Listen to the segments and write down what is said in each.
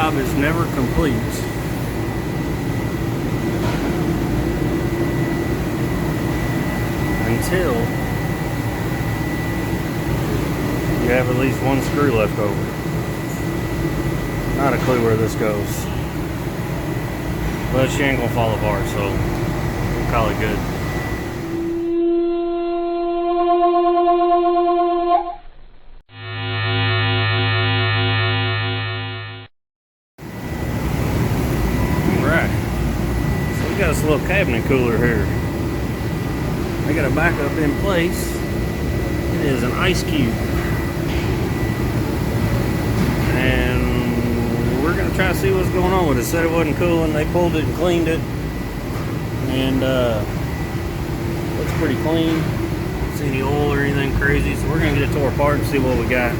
job is never complete until you have at least one screw left over. Not a clue where this goes, but she ain't gonna fall apart, so we'll call it good. Got this little cabinet cooler here. I got a backup in place. It is an ice cube, and we're gonna try to see what's going on with it. Said it wasn't cooling. They pulled it and cleaned it, and looks pretty clean. Don't see any oil or anything crazy. So we're gonna get it tore apart and see what we got.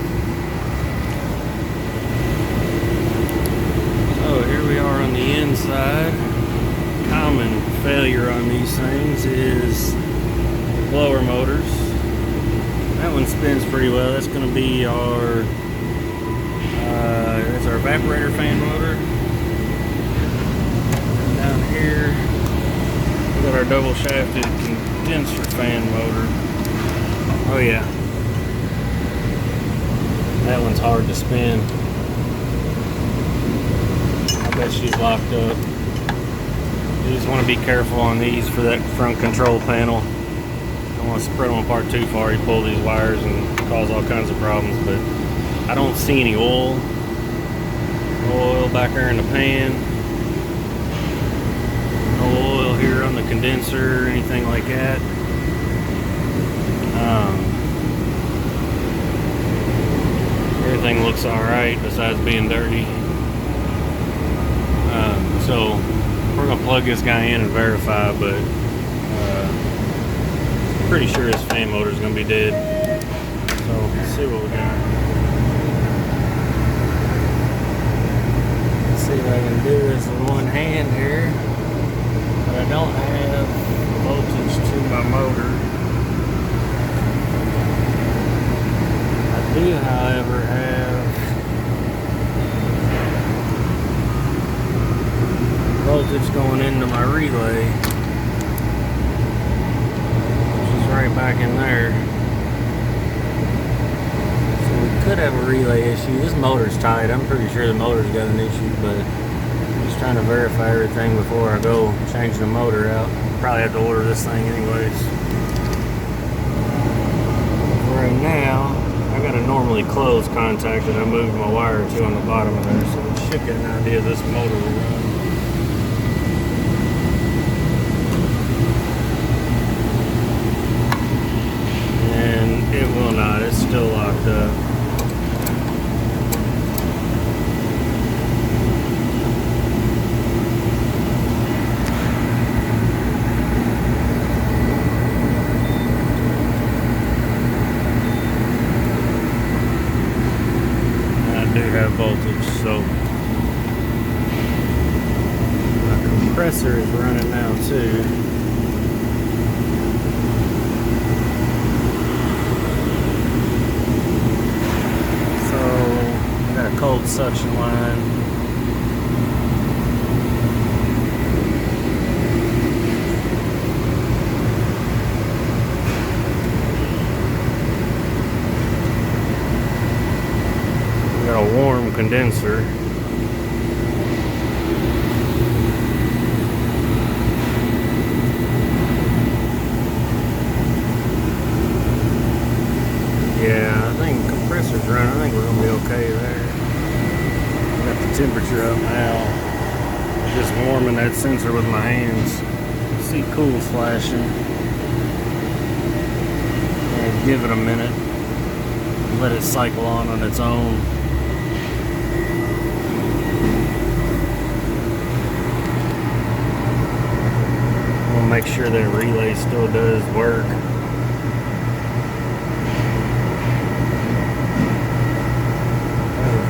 So here we are on the inside. Common failure on these things is blower motors. That one spins pretty well. That's going to be our that's our evaporator fan motor. Down here we got our double shafted condenser fan motor. Oh yeah, that one's hard to spin. I bet she's locked up. You just want to be careful on these for that front control panel. Don't want to spread them apart too far. You pull these wires and cause all kinds of problems. But I don't see any oil back there in the pan. No oil here on the condenser or anything like that. Everything looks alright besides being dirty. So we're gonna plug this guy in and verify, but pretty sure his fan motor is gonna be dead. So let's see what we got. Let's see what I can do this with one hand here, but I don't have voltage to my motor. I do, however, have voltage going into my relay, which is right back in there. So we could have a relay issue. This motor's tight. I'm pretty sure the motor's got an issue, but I'm just trying to verify everything before I go change the motor out. Probably have to order this thing anyways. Right now, I got a normally closed contact that I moved my wire to on the bottom of there, so we should get an idea of this motor will run. It will not, it's still locked up. And I do have voltage, so my compressor is running now too. Cold suction line. We got a warm condenser. Yeah, I think compressor's running. I think we're gonna be okay there. Got the temperature up now. Just warming that sensor with my hands. See cool flashing. And give it a minute. Let it cycle on its own. We'll make sure that relay still does work.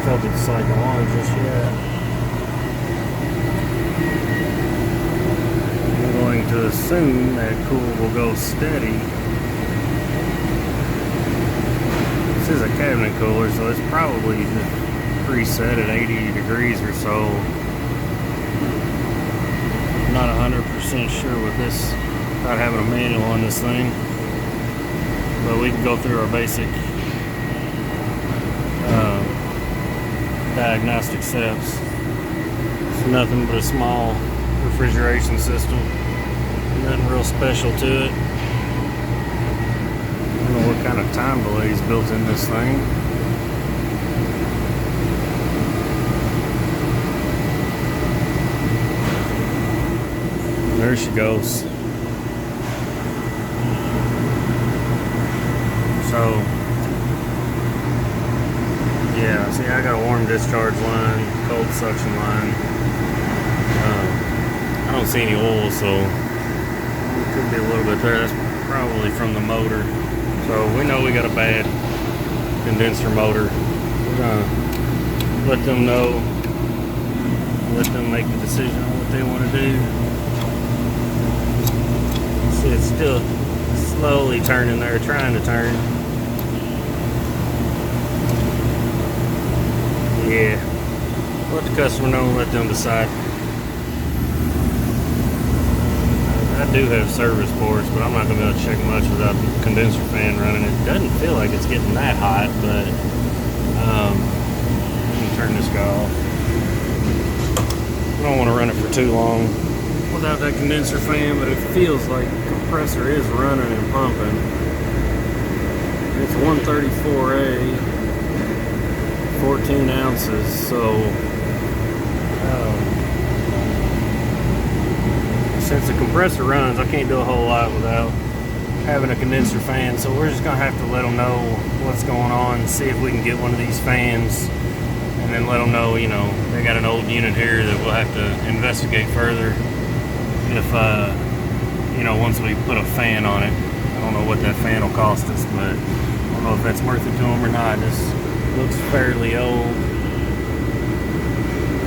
Felt it cycle on just yet. I'm going to assume that cool will go steady. This is a cabinet cooler, so it's probably just preset at 80 degrees or so. I'm not 100% sure with this, without having a manual on this thing. But we can go through our basic diagnostic steps. It's nothing but a small refrigeration system. Nothing real special to it. I don't know what kind of time delay is built in this thing. There she goes. So, yeah, see, I got a warm discharge line, cold suction line. I don't see any oil, so it could be a little bit there. That's probably from the motor. So we know we got a bad condenser motor. We're gonna let them know, let them make the decision on what they want to do. See, it's still slowly turning there, trying to turn. Yeah, let the customer know and let them decide. I do have service ports, but I'm not going to be able to check much without the condenser fan running. It doesn't feel like it's getting that hot, but I'm going to turn this guy off. I don't want to run it for too long without that condenser fan, but it feels like the compressor is running and pumping. It's 134A, 14 ounces, so since the compressor runs, I can't do a whole lot without having a condenser fan, so we're just gonna have to let them know what's going on, see if we can get one of these fans, and then let them know, you know, they got an old unit here that we'll have to investigate further if you know, once we put a fan on it. I don't know what that fan will cost us, but I don't know if that's worth it to them or not. This looks fairly old.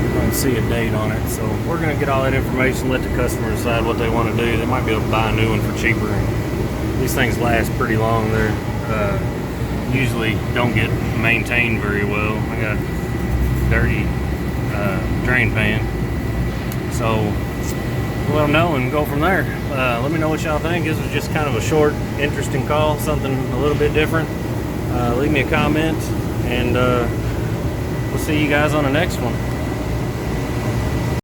I don't see a date on it, so we're going to get all that information, let the customer decide what they want to do. They might be able to buy a new one for cheaper. These things last pretty long. They're usually don't get maintained very well. I got a dirty drain pan, so we'll let them know and go from there. Let me know what y'all think. This was just kind of a short, interesting call, something a little bit different. Leave me a comment, and we'll see you guys on the next one.